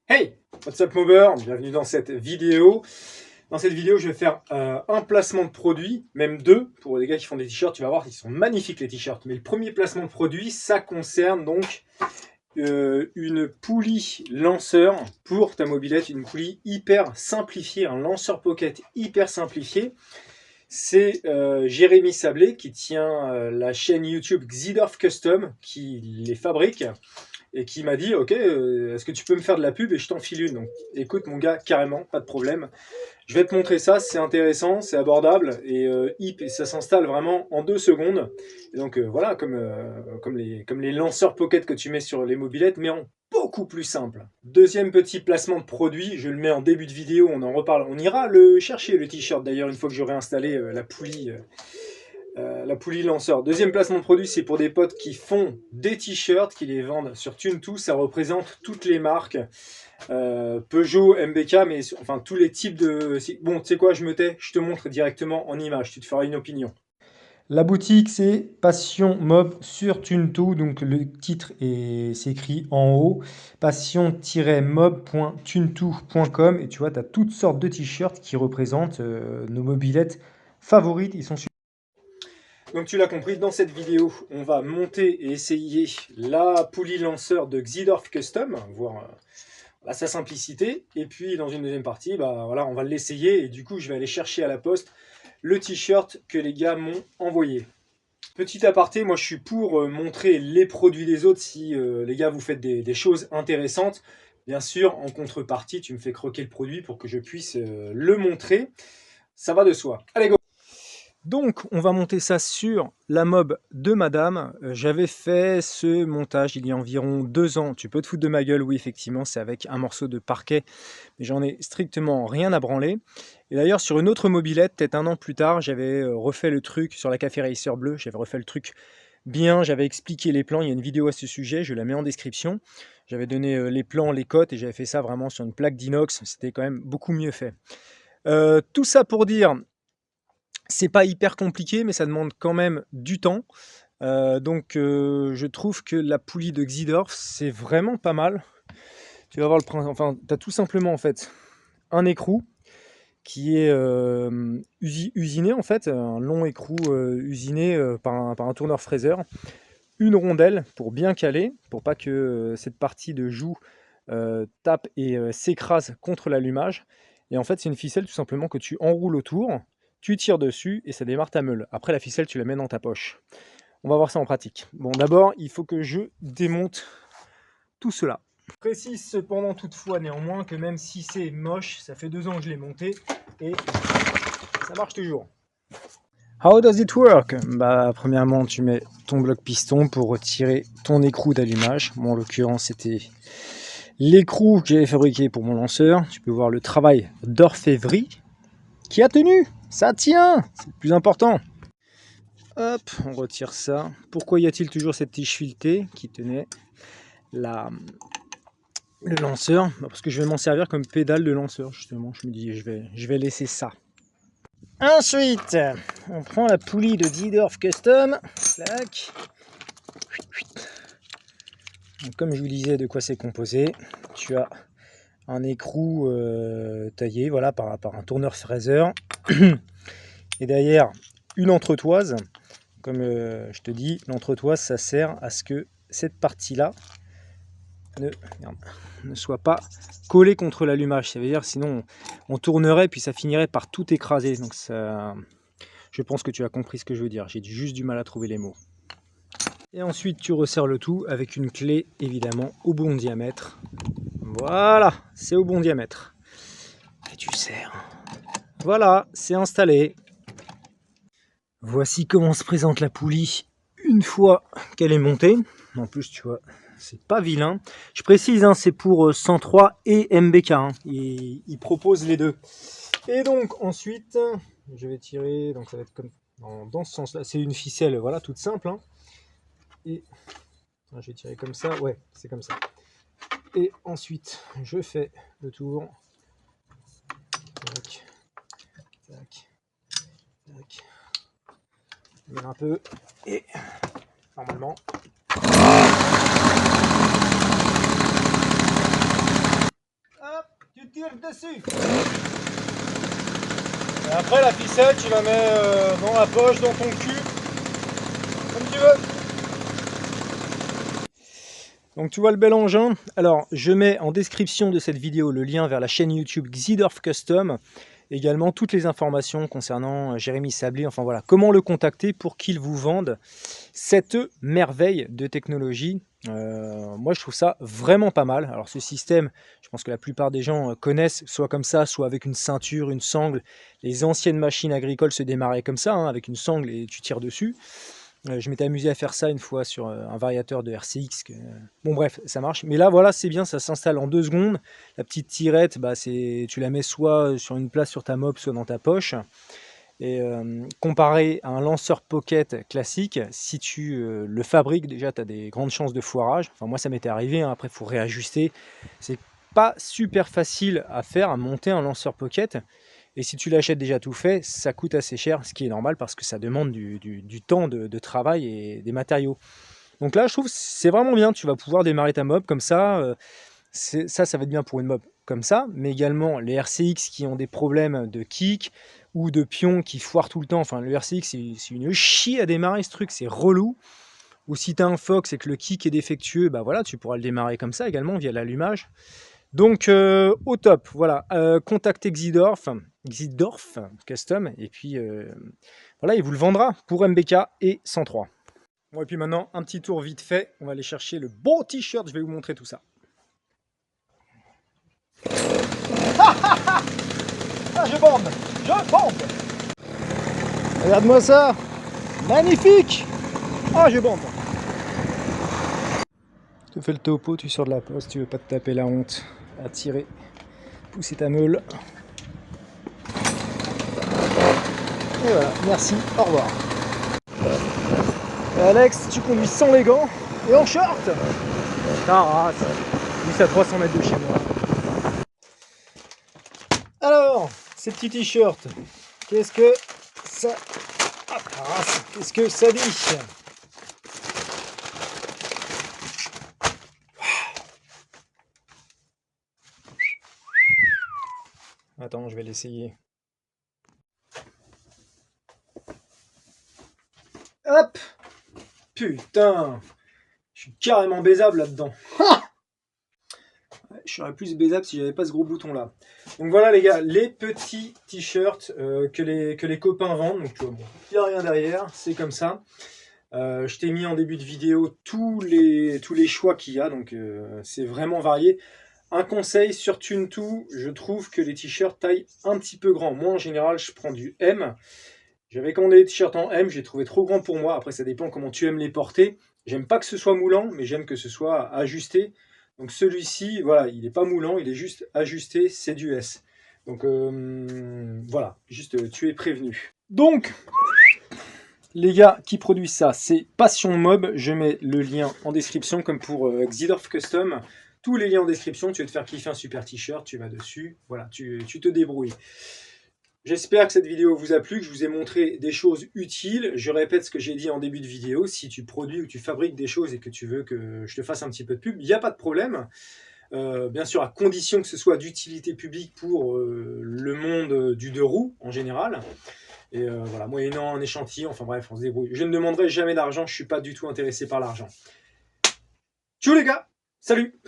Hey, what's up mover, bienvenue dans cette vidéo. Dans cette vidéo, je vais faire un placement de produit, même deux, pour les gars qui font des t-shirts. Tu vas voir, ils sont magnifiques les t-shirts. Mais le premier placement de produit, ça concerne donc une poulie lanceur pour ta mobilette, une poulie hyper simplifiée, un lanceur pocket hyper simplifié. C'est Jérémy Sablé qui tient la chaîne YouTube Xidorf Custom, qui les fabrique et qui m'a dit ok, est-ce que tu peux me faire de la pub et je t'en file une. Donc écoute mon gars, carrément, pas de problème. Je vais te montrer ça, c'est intéressant, c'est abordable et ça s'installe vraiment en 2 secondes. Et donc voilà, comme les lanceurs pocket que tu mets sur les mobilettes, mais en beaucoup plus simple. Deuxième petit placement de produit, je le mets en début de vidéo, on en reparle. On ira le chercher le t-shirt d'ailleurs une fois que j'aurai installé la poulie lanceur. Deuxième placement de produit, c'est pour des potes qui font des t-shirts, qui les vendent sur TuneTo. Ça représente toutes les marques. Peugeot, MBK, mais enfin tous les types de... Bon, tu sais quoi, je me tais, je te montre directement en image, tu te feras une opinion. La boutique, c'est Passion Mob sur TuneTo, donc le titre s'écrit en haut, passion-mob.tuneto.com, et tu vois, tu as toutes sortes de t-shirts qui représentent nos mobilettes favorites, ils sont super. Donc tu l'as compris, dans cette vidéo, on va monter et essayer la poulie lanceur de Xidorf Custom, voir sa simplicité. Et puis dans une deuxième partie, voilà, on va l'essayer et du coup je vais aller chercher à la poste le t-shirt que les gars m'ont envoyé. Petit aparté, moi je suis pour montrer les produits des autres si les gars vous faites des choses intéressantes. Bien sûr, en contrepartie, tu me fais croquer le produit pour que je puisse le montrer. Ça va de soi. Allez, go! Donc, on va monter ça sur la mob de madame. J'avais fait ce montage il y a environ 2 ans. Tu peux te foutre de ma gueule, oui, effectivement, c'est avec un morceau de parquet, mais j'en ai strictement rien à branler. Et d'ailleurs, sur une autre mobilette, peut-être 1 an plus tard, j'avais refait le truc sur la Café Racer Bleu. J'avais refait le truc bien, j'avais expliqué les plans. Il y a une vidéo à ce sujet, je la mets en description. J'avais donné les plans, les cotes, et j'avais fait ça vraiment sur une plaque d'inox. C'était quand même beaucoup mieux fait. Tout ça pour dire... C'est pas hyper compliqué, mais ça demande quand même du temps. Je trouve que la poulie de Xidorf, c'est vraiment pas mal. Tu vas voir le principe. Enfin, tu as tout simplement en fait un écrou qui est usiné en fait, un long écrou usiné par un tourneur fraiseur. Une rondelle pour bien caler, pour pas que cette partie de joue tape et s'écrase contre l'allumage. Et en fait, c'est une ficelle tout simplement que tu enroules autour. Tu tires dessus et ça démarre ta meule. Après, la ficelle, tu la mets dans ta poche. On va voir ça en pratique. Bon, d'abord, il faut que je démonte tout cela. Je précise cependant toutefois néanmoins que même si c'est moche, ça fait 2 ans que je l'ai monté et ça marche toujours. How does it work? Premièrement, tu mets ton bloc piston pour retirer ton écrou d'allumage. Bon, en l'occurrence, c'était l'écrou que j'avais fabriqué pour mon lanceur. Tu peux voir le travail d'orfèvrerie qui a tenu. Ça tient, c'est le plus important. Hop, on retire ça. Pourquoi y a-t-il toujours cette tige filetée qui tenait le lanceur? Parce que je vais m'en servir comme pédale de lanceur, justement. Je me dis, je vais laisser ça. Ensuite, on prend la poulie de Xidorf Custom. Clac. Donc, comme je vous disais de quoi c'est composé, tu as un écrou taillé voilà, par un tourneur fraiseur. Et derrière, une entretoise. Comme je te dis, l'entretoise, ça sert à ce que cette partie-là ne soit pas collée contre l'allumage. Ça veut dire sinon on tournerait puis ça finirait par tout écraser. Donc ça, je pense que tu as compris ce que je veux dire. J'ai juste du mal à trouver les mots. Et ensuite, tu resserres le tout avec une clé, évidemment, au bon diamètre. Voilà, c'est au bon diamètre. Et tu serres. Voilà, c'est installé. Voici comment se présente la poulie une fois qu'elle est montée. En plus, tu vois, c'est pas vilain. Je précise, hein, c'est pour 103 et MBK. Hein. Ils proposent les deux. Et donc ensuite, je vais tirer. Donc ça va être comme dans ce sens-là. C'est une ficelle, voilà, toute simple. Hein. Et je vais tirer comme ça. Ouais, c'est comme ça. Et ensuite, je fais le tour. Tac, tac, tac. Un peu et normalement tires dessus. Et après la ficelle, tu la mets dans la poche, dans ton cul, comme tu veux. Donc tu vois le bel engin. Alors je mets en description de cette vidéo le lien vers la chaîne YouTube Xidorf Custom. Également toutes les informations concernant Jérémy Sablé, enfin voilà, comment le contacter pour qu'il vous vende cette merveille de technologie. Moi je trouve ça vraiment pas mal. Alors ce système, je pense que la plupart des gens connaissent, soit comme ça, soit avec une ceinture, une sangle. Les anciennes machines agricoles se démarraient comme ça, hein, avec une sangle et tu tires dessus. Je m'étais amusé à faire ça une fois sur un variateur de RCX. Bon bref, ça marche. Mais là, voilà, c'est bien, ça s'installe en 2 secondes. La petite tirette, bah, tu la mets soit sur une place sur ta mob, soit dans ta poche. Et comparé à un lanceur pocket classique, si tu le fabriques, déjà, tu as des grandes chances de foirage. Enfin, moi, ça m'était arrivé. Hein. Après, il faut réajuster. C'est pas super facile à faire, à monter un lanceur pocket. Et si tu l'achètes déjà tout fait, ça coûte assez cher, ce qui est normal parce que ça demande du temps de travail et des matériaux. Donc là, je trouve que c'est vraiment bien. Tu vas pouvoir démarrer ta mob comme ça. Ça va être bien pour une mob comme ça, mais également les RCX qui ont des problèmes de kick ou de pion qui foirent tout le temps. Enfin, le RCX, c'est une chie à démarrer ce truc, c'est relou. Ou si tu as un Fox et que le kick est défectueux, bah voilà, tu pourras le démarrer comme ça également via l'allumage. Donc au top, voilà, contactez Xidorf Custom, et puis voilà, il vous le vendra pour MBK et 103. Bon, et puis maintenant, un petit tour vite fait, on va aller chercher le beau t-shirt, je vais vous montrer tout ça. Ah, je bombe. Regarde-moi ça, magnifique. Ah, je bombe. Tu fais le topo, tu sors de la poste, tu veux pas te taper la honte à tirer, pousser ta meule. Et voilà, merci, au revoir. Et Alex, tu conduis sans les gants et en short. Ta race, juste à 300 mètres de chez moi. Alors, ces petits t-shirts, qu'est-ce que ça... Ah, ta race, qu'est-ce que ça dit? Attends, je vais l'essayer. Hop! Putain! Je suis carrément baisable là-dedans. Je serais plus baisable si j'avais pas ce gros bouton là. Donc voilà les gars, les petits t-shirts que les copains vendent. Donc tu vois, bon, il n'y a rien derrière, c'est comme ça. Je t'ai mis en début de vidéo tous les choix qu'il y a, donc c'est vraiment varié. Un conseil sur TuneTo, je trouve que les t-shirts taillent un petit peu grand. Moi en général, je prends du M. J'avais commandé des t-shirts en M, j'ai trouvé trop grand pour moi. Après, ça dépend comment tu aimes les porter. J'aime pas que ce soit moulant, mais j'aime que ce soit ajusté. Donc celui-ci, voilà, il n'est pas moulant, il est juste ajusté, c'est du S. Donc voilà, juste tu es prévenu. Donc, les gars qui produisent ça, c'est Passion Mob. Je mets le lien en description, comme pour Xidorf Custom. Tous les liens en description, tu veux te faire kiffer un super t-shirt, tu vas dessus, voilà, tu te débrouilles. J'espère que cette vidéo vous a plu, que je vous ai montré des choses utiles. Je répète ce que j'ai dit en début de vidéo. Si tu produis ou tu fabriques des choses et que tu veux que je te fasse un petit peu de pub, il n'y a pas de problème. Bien sûr, à condition que ce soit d'utilité publique pour le monde du 2 roues en général. Et voilà, moyennant un échantillon, enfin bref, on se débrouille. Je ne demanderai jamais d'argent, je ne suis pas du tout intéressé par l'argent. Ciao les gars, salut!